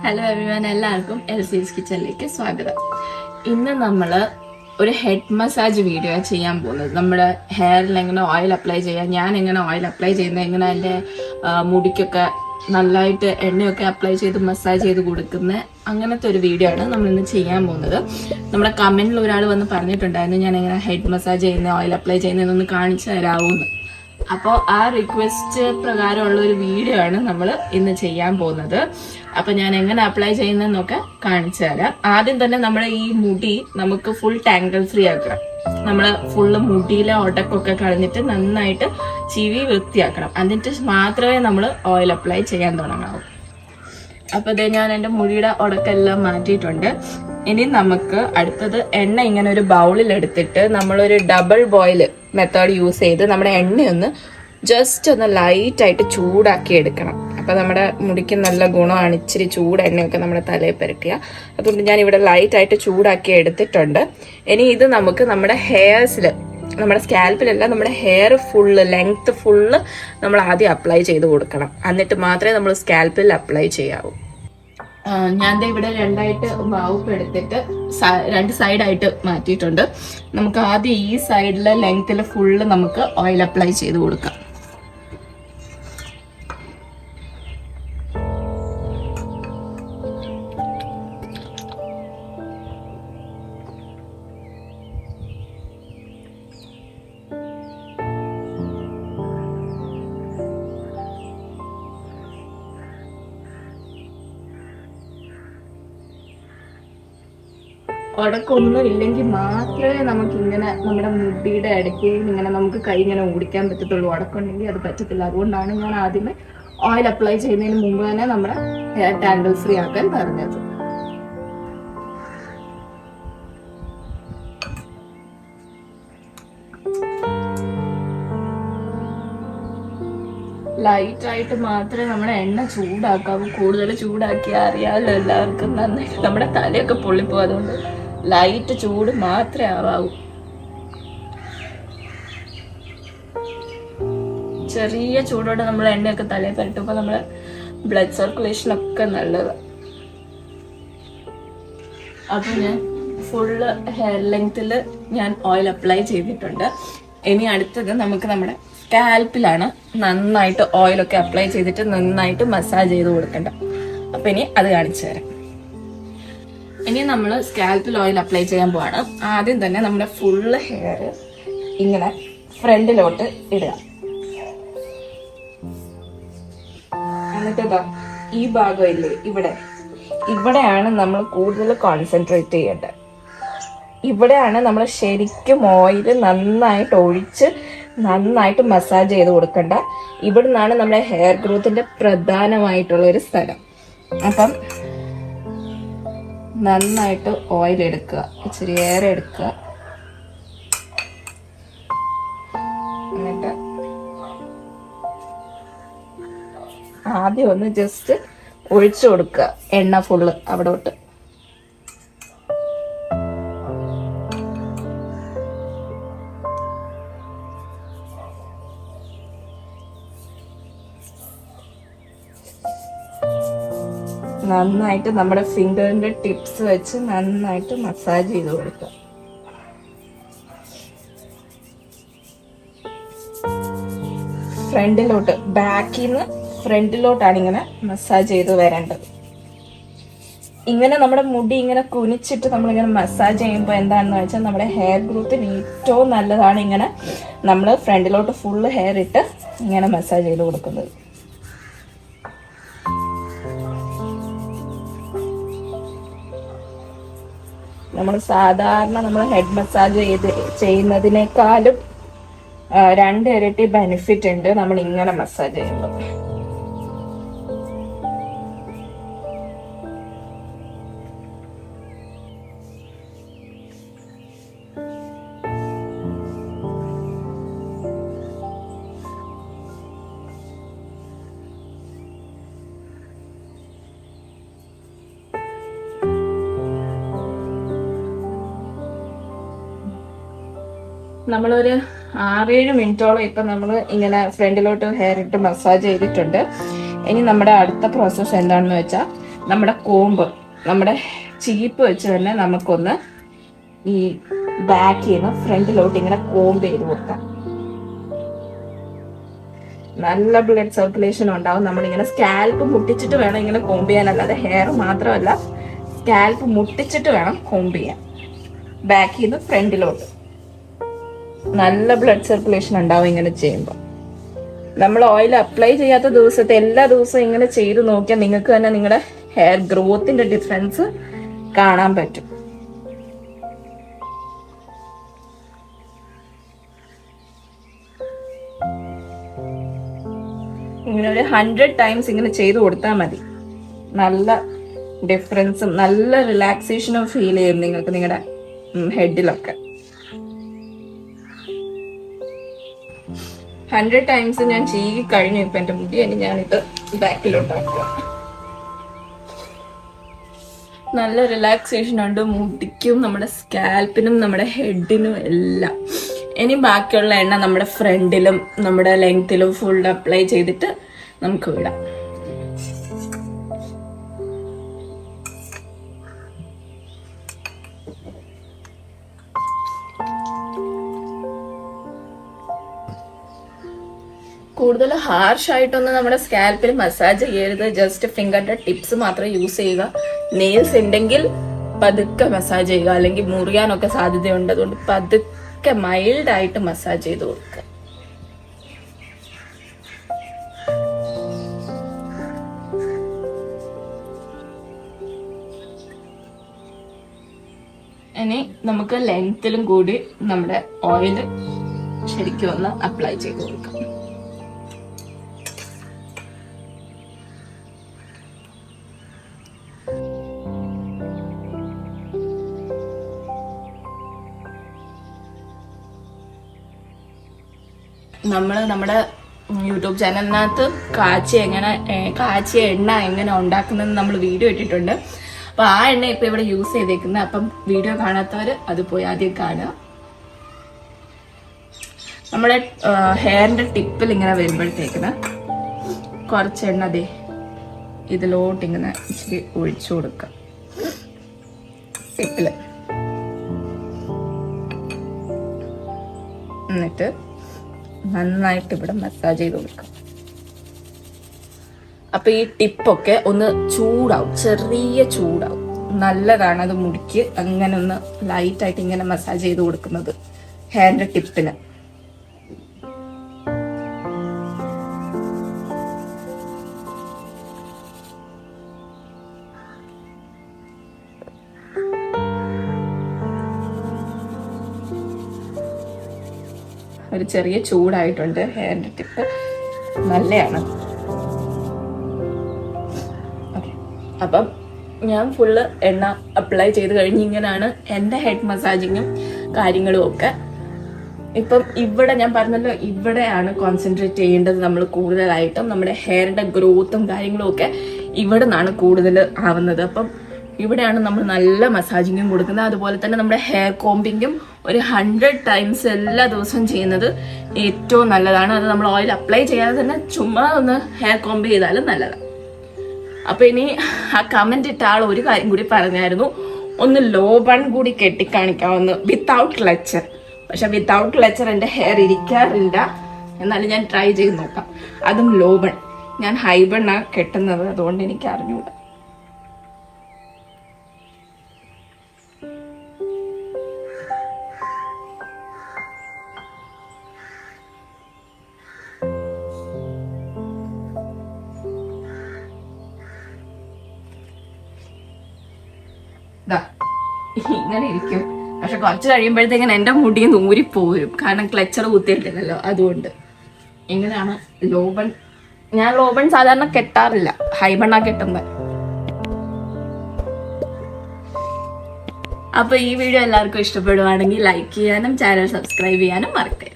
Hello everyone, എല്ലാവർക്കും LC's കിച്ചണിലേക്ക് സ്വാഗതം. ഇന്ന് നമ്മൾ ഒരു ഹെഡ് മസാജ് വീഡിയോ ചെയ്യാൻ പോകുന്നത്. നമ്മുടെ ഹെയറിൽ എങ്ങനെ ഓയിൽ അപ്ലൈ ചെയ്യാം, ഞാൻ എങ്ങനെ ഓയിൽ അപ്ലൈ ചെയ്യുന്നത്, എങ്ങനെ എൻ്റെ മുടിക്കൊക്കെ നല്ലതായിട്ട് എണ്ണയൊക്കെ അപ്ലൈ ചെയ്ത് മസാജ് ചെയ്ത് കൊടുക്കുന്ന അങ്ങനത്തെ ഒരു വീഡിയോ ആണ് നമ്മൾ ഇന്ന് ചെയ്യാൻ പോകുന്നത്. നമ്മുടെ കമന്റിൽ ഒരാൾ വന്ന് പറഞ്ഞിട്ടുണ്ടായിരുന്നു ഞാൻ എങ്ങനെ ഹെഡ് മസാജ് ചെയ്യുന്ന ഓയിൽ അപ്ലൈ ചെയ്യുന്നതെന്നൊന്ന് കാണിച്ചു തരാമോന്ന്. അപ്പോൾ ആ റിക്വസ്റ്റ് പ്രകാരമുള്ള ഒരു വീഡിയോ ആണ് നമ്മൾ ഇന്ന് ചെയ്യാൻ പോകുന്നത്. അപ്പൊ ഞാൻ എങ്ങനെ അപ്ലൈ ചെയ്യുന്നതെന്നൊക്കെ കാണിച്ചു തരാം. ആദ്യം തന്നെ നമ്മുടെ ഈ മുടി നമുക്ക് ഫുൾ ടാങ്കിൾ ഫ്രീ ആക്കണം. നമ്മള് ഫുള്ള് മുടിയിലെ ഒടക്കൊക്കെ കളഞ്ഞിട്ട് നന്നായിട്ട് ചിവി വൃത്തിയാക്കണം. എന്നിട്ട് മാത്രമേ നമ്മൾ ഓയിൽ അപ്ലൈ ചെയ്യാൻ തുടങ്ങാവൂ. അപ്പൊ ഇത് ഞാൻ എൻ്റെ മുടിയുടെ ഉടക്കെല്ലാം മാറ്റിയിട്ടുണ്ട്. ഇനി നമുക്ക് അടുത്തത് എണ്ണ ഇങ്ങനെ ഒരു ബൗളിൽ എടുത്തിട്ട് നമ്മളൊരു ഡബിൾ ബോയിൽ മെത്തേഡ് യൂസ് ചെയ്ത് നമ്മുടെ എണ്ണയൊന്ന് ജസ്റ്റ് ഒന്ന് ലൈറ്റായിട്ട് ചൂടാക്കി എടുക്കണം. അപ്പം നമ്മുടെ മുടിക്ക് നല്ല ഗുണമാണ് ഇച്ചിരി ചൂട് എണ്ണയൊക്കെ നമ്മുടെ തലയിൽ പുരട്ടിയ. അതുകൊണ്ട് ഞാൻ ഇവിടെ ലൈറ്റായിട്ട് ചൂടാക്കി എടുത്തിട്ടുണ്ട്. ഇനി ഇത് നമുക്ക് നമ്മുടെ ഹെയർസിൽ, നമ്മുടെ സ്കാൽപ്പിലല്ല, നമ്മുടെ ഹെയർ ഫുള്ള് ലെങ്ത് ഫുള്ള് നമ്മൾ ആദ്യം അപ്ലൈ ചെയ്ത് കൊടുക്കണം. എന്നിട്ട് മാത്രമേ നമ്മൾ സ്കാൽപ്പിൽ അപ്ലൈ ചെയ്യാവൂ. ഞാൻ ഇവിടെ രണ്ടായിട്ട് വൗപ്പ് എടുത്തിട്ട് രണ്ട് സൈഡായിട്ട് മാറ്റിയിട്ടുണ്ട്. നമുക്ക് ആദ്യം ഈ സൈഡിലെ ലെങ്ത്തിൽ ഫുള്ള് നമുക്ക് ഓയിൽ അപ്ലൈ ചെയ്ത് കൊടുക്കാം. ഉടക്കൊന്നും ഇല്ലെങ്കിൽ മാത്രമേ നമുക്ക് ഇങ്ങനെ നമ്മുടെ മുടിയുടെ ഇടയ്ക്ക് ഇങ്ങനെ നമുക്ക് കൈ ഇങ്ങനെ ഓടിക്കാൻ പറ്റത്തുള്ളൂ. ഉടക്കുണ്ടെങ്കിൽ അത് പറ്റത്തില്ല. അതുകൊണ്ടാണ് ഞാൻ ആദ്യമേ ഓയിൽ അപ്ലൈ ചെയ്യുന്നതിന് മുമ്പ് തന്നെ നമ്മുടെ ഹെയർ ടാങ്കിൾ ഫ്രീ ആക്കാൻ പറഞ്ഞത്. ലൈറ്റായിട്ട് മാത്രമേ നമ്മുടെ എണ്ണ ചൂടാക്കാവൂ. കൂടുതൽ ചൂടാക്കിയാൽ അറിയാമല്ലോ എല്ലാവർക്കും, നന്നായിട്ട് നമ്മുടെ തലയൊക്കെ പൊള്ളിപ്പോകും. അതുകൊണ്ട് ലൈറ്റ് ചൂട് മാത്രമേ ആവാവൂ. ചെറിയ ചൂടോടെ നമ്മൾ എണ്ണയൊക്കെ തലയിൽ പരട്ടുമ്പോൾ നമ്മുടെ ബ്ലഡ് സർക്കുലേഷനൊക്കെ നല്ലതാണ്. അപ്പൊ ഞാൻ ഫുള്ള് ഹെയർ ലെങ്ത്തിൽ ഞാൻ ഓയിൽ അപ്ലൈ ചെയ്തിട്ടുണ്ട്. ഇനി അടുത്തത് നമുക്ക് നമ്മുടെ സ്കാൽപ്പിലാണ് നന്നായിട്ട് ഓയിലൊക്കെ അപ്ലൈ ചെയ്തിട്ട് നന്നായിട്ട് മസാജ് ചെയ്ത് കൊടുക്കണ്ട. അപ്പൊ ഇനി അത് കാണിച്ചു തരാം. ഇനി നമ്മൾ സ്കാൽപ്പിൽ ഓയിൽ അപ്ലൈ ചെയ്യാൻ പോവാണ്. ആദ്യം തന്നെ നമ്മുടെ ഫുള്ള് ഹെയർ ഇങ്ങനെ ഫ്രണ്ടിലോട്ട് ഇടുക. എന്നിട്ട് ഈ ഭാഗം ഇല്ലേ, ഇവിടെയാണ് നമ്മൾ കൂടുതൽ കോൺസെൻട്രേറ്റ് ചെയ്യേണ്ടത്. ഇവിടെയാണ് നമ്മൾ ശരിക്കും ഓയിൽ നന്നായിട്ട് ഒഴിച്ച് നന്നായിട്ട് മസാജ് ചെയ്ത് കൊടുക്കണ്ട. ഇവിടെ നിന്നാണ് നമ്മുടെ ഹെയർ ഗ്രോത്തിന്റെ പ്രധാനമായിട്ടുള്ള ഒരു സ്ഥലം. അപ്പം നന്നായിട്ട് ഓയിൽ എടുക്കുക, ഇച്ചിരി ഏറെ എടുക്കുക. എന്നിട്ട് ആദ്യം ഒന്ന് ജസ്റ്റ് ഒഴിച്ചു കൊടുക്കുക എണ്ണ ഫുള്ള് അവിടോട്ട്. നന്നായിട്ട് നമ്മുടെ ഫിംഗറിന്റെ ടിപ്സ് വെച്ച് നന്നായിട്ട് മസാജ് ചെയ്ത് കൊടുക്കുക. ഫ്രണ്ടിലോട്ട്, ബാക്കിൽ നിന്ന് ഫ്രണ്ടിലോട്ടാണ് ഇങ്ങനെ മസാജ് ചെയ്ത് വരേണ്ടത്. ഇങ്ങനെ നമ്മുടെ മുടി ഇങ്ങനെ കുനിച്ചിട്ട് നമ്മളിങ്ങനെ മസാജ് ചെയ്യുമ്പോൾ എന്താണെന്ന് വെച്ചാൽ നമ്മുടെ ഹെയർ ഗ്രോത്തിന് ഏറ്റവും നല്ലതാണ് ഇങ്ങനെ നമ്മൾ ഫ്രണ്ടിലോട്ട് ഫുള്ള് ഹെയർ ഇട്ട് ഇങ്ങനെ മസാജ് ചെയ്ത് കൊടുക്കുന്നത്. നമ്മൾ സാധാരണ നമ്മൾ ഹെഡ് മസാജ് ചെയ്യുന്നതിനേക്കാളും 2 ഇരട്ടി ബെനിഫിറ്റ് ഉണ്ട് നമ്മൾ ഇങ്ങനെ മസാജ് ചെയ്യുമ്പോൾ. നമ്മളൊരു 6-7 മിനിറ്റോളം ഇപ്പൊ നമ്മൾ ഇങ്ങനെ ഫ്രണ്ടിലോട്ട് ഹെയർ ഇട്ട് മസാജ് ചെയ്തിട്ടുണ്ട്. ഇനി നമ്മുടെ അടുത്ത പ്രോസസ്സ് എന്താണെന്ന് വെച്ചാൽ നമ്മുടെ കോമ്പ്, നമ്മുടെ ചീപ്പ് വെച്ച് തന്നെ നമുക്കൊന്ന് ഈ ബാക്കിൽ നിന്ന് ഫ്രണ്ടിലോട്ട് ഇങ്ങനെ കോമ്പ് ചെയ്ത് കൊടുക്കാം. നല്ല ബ്ലഡ് സർക്കുലേഷൻ ഉണ്ടാവും. നമ്മളിങ്ങനെ സ്കാൽപ്പ് മുട്ടിച്ചിട്ട് വേണം ഇങ്ങനെ കോമ്പ് ചെയ്യാൻ, അല്ലാതെ ഹെയർ മാത്രമല്ല സ്കാൽപ്പ് മുട്ടിച്ചിട്ട് വേണം കോമ്പ് ചെയ്യാൻ. ബാക്കിൽ നിന്ന് ഫ്രണ്ടിലോട്ട് നല്ല ബ്ലഡ് സർക്കുലേഷൻ ഉണ്ടാവും ഇങ്ങനെ ചെയ്യുമ്പോൾ. നമ്മൾ ഓയിൽ അപ്ലൈ ചെയ്യാത്ത ദിവസത്തെ എല്ലാ ദിവസവും ഇങ്ങനെ ചെയ്ത് നോക്കിയാൽ നിങ്ങൾക്ക് തന്നെ നിങ്ങളുടെ ഹെയർ ഗ്രോത്തിന്റെ ഡിഫറൻസ് കാണാൻ പറ്റും. ഇങ്ങനെ ഒരു 100 ടൈംസ് ഇങ്ങനെ ചെയ്ത് കൊടുത്താൽ മതി. നല്ല ഡിഫറൻസും നല്ല റിലാക്സേഷനും ഫീൽ ചെയ്യും നിങ്ങൾക്ക് നിങ്ങളുടെ ഹെഡിലൊക്കെ. 100 ടൈംസ് ഞാൻ ചീകി കഴിഞ്ഞു. ഇപ്പൊ എന്റെ മുടി ഇനി ഞാനിത് ബാക്കിലോട്ടാക്കുക. നല്ല റിലാക്സേഷൻ ഉണ്ട് മുടിക്കും നമ്മുടെ സ്കാൽപ്പിനും നമ്മുടെ ഹെഡിനും എല്ലാം. ഇനി ബാക്കിയുള്ള എണ്ണ നമ്മുടെ ഫ്രണ്ടിലും നമ്മുടെ ലെങ്ത്തിലും ഫുൾ അപ്ലൈ ചെയ്തിട്ട് നമുക്ക് വിടാം. കൂടുതൽ ഹാർഷ് ആയിട്ടൊന്നും നമ്മുടെ സ്കാൽപ്പിൽ മസാജ് ചെയ്യരുത്. ജസ്റ്റ് ഫിംഗറിന്റെ ടിപ്സ് മാത്രം യൂസ് ചെയ്യുക. നെയിൽസ് ഉണ്ടെങ്കിൽ പതുക്കെ മസാജ് ചെയ്യുക, അല്ലെങ്കിൽ മുറിയാനൊക്കെ സാധ്യതയുണ്ട്. അതുകൊണ്ട് പതുക്കെ മൈൽഡ് ആയിട്ട് മസാജ് ചെയ്ത് കൊടുക്കുക. ഇനി നമുക്ക് ലെങ്ത്തിലും കൂടി നമ്മുടെ ഓയിൽ ശരിക്കും ഒന്ന് അപ്ലൈ ചെയ്ത് കൊടുക്കാം. നമ്മൾ നമ്മുടെ യൂട്യൂബ് ചാനലിനകത്ത് കാച്ചിയ എണ്ണ എങ്ങനെ ഉണ്ടാക്കുന്നതെന്ന് നമ്മൾ വീഡിയോ ഇട്ടിട്ടുണ്ട്. അപ്പൊ ആ എണ്ണ ഇപ്പൊ ഇവിടെ യൂസ് ചെയ്തേക്കുന്നത്. അപ്പം വീഡിയോ കാണാത്തവര് അത് പോയി ആദ്യം കാണുക. നമ്മുടെ ഹെയറിന്റെ ടിപ്പിൽ ഇങ്ങനെ വരുമ്പോഴത്തേക്കിന് കുറച്ച് എണ്ണ ദേ ഇതിലോട്ട് ഇങ്ങനെ ഇച്ചിരി ഒഴിച്ചു കൊടുക്കുക ടിപ്പില്. എന്നിട്ട് നന്നായിട്ട് ഇവിടെ മസാജ് ചെയ്ത് കൊടുക്കാം. അപ്പൊ ഈ ടിപ്പൊക്കെ ഒന്ന് ചൂടാവും, ചെറിയ ചൂടാവും. നല്ലതാണ് അത് മുടിക്ക് അങ്ങനെ ഒന്ന് ലൈറ്റ് ആയിട്ട് ഇങ്ങനെ മസാജ് ചെയ്ത് കൊടുക്കുന്നത് ഹെയറിന്റെ ടിപ്പിന്. ഒരു ചെറിയ ചൂടായിട്ടുണ്ട് ഹെയറിന്റെ ടിപ്പ്, നല്ലതാണ്. അപ്പം ഞാൻ ഫുള്ള് എണ്ണ അപ്ലൈ ചെയ്ത് കഴിഞ്ഞ് ഇങ്ങനെയാണ് എൻ്റെ ഹെഡ് മസാജിങ്ങും കാര്യങ്ങളും ഒക്കെ. ഇപ്പം ഇവിടെ ഞാൻ പറഞ്ഞല്ലോ, ഇവിടെയാണ് കോൺസെൻട്രേറ്റ് ചെയ്യേണ്ടത് നമ്മൾ കൂടുതലായിട്ടും. നമ്മുടെ ഹെയറിന്റെ ഗ്രോത്തും കാര്യങ്ങളും ഒക്കെ ഇവിടെ നിന്നാണ് കൂടുതൽ ആവുന്നത്. അപ്പം ഇവിടെയാണ് നമ്മൾ നല്ല മസാജിങ്ങും കൊടുക്കുന്നത്. അതുപോലെ തന്നെ നമ്മുടെ ഹെയർ കോമ്പിങ്ങും ഒരു 100 ടൈംസ് എല്ലാ ദിവസവും ചെയ്യുന്നത് ഏറ്റവും നല്ലതാണ്. അത് നമ്മൾ ഓയിൽ അപ്ലൈ ചെയ്യാതെ തന്നെ ചുമ്മാ ഒന്ന് ഹെയർ കോംബ് ചെയ്താലും നല്ലതാണ്. അപ്പൊ ഇനി ആ കമന്റ് ഇട്ട ആൾ ഒരു കാര്യം കൂടി പറഞ്ഞായിരുന്നു, ഒന്ന് ലോ ബൺ കൂടി കെട്ടിക്കാണിക്കാവുന്ന വിത്തൗട്ട് ക്ലച്ചർ. പക്ഷെ വിത്തൗട്ട് ക്ലച്ചർ എൻ്റെ ഹെയർ ഇരിക്കാറില്ല. എന്നാലും ഞാൻ ട്രൈ ചെയ്ത് നോക്കാം. അതും ലോ ബൺ. ഞാൻ ഹൈ ബണ്ണാണ് കെട്ടുന്നത്, അതുകൊണ്ട് എനിക്ക് അറിഞ്ഞൂടാ. ഇങ്ങനെ ഇരിക്കും. പക്ഷെ കുറച്ച് കഴിയുമ്പോഴത്തേക്കും എന്റെ മുടിയും ഊരിപ്പോരും, കാരണം ക്ലച്ചർ കുത്തിയിട്ടില്ലല്ലോ. അതുകൊണ്ട് ഇങ്ങനെയാണ് ലോബൺ. ഞാൻ ലോബൺ സാധാരണ കെട്ടാറില്ല, ഹൈബണ്ണാ കെട്ടുന്നത്. അപ്പൊ ഈ വീഡിയോ എല്ലാവർക്കും ഇഷ്ടപ്പെടുവാണെങ്കിൽ ലൈക്ക് ചെയ്യാനും ചാനൽ സബ്സ്ക്രൈബ് ചെയ്യാനും മറക്കരുത്.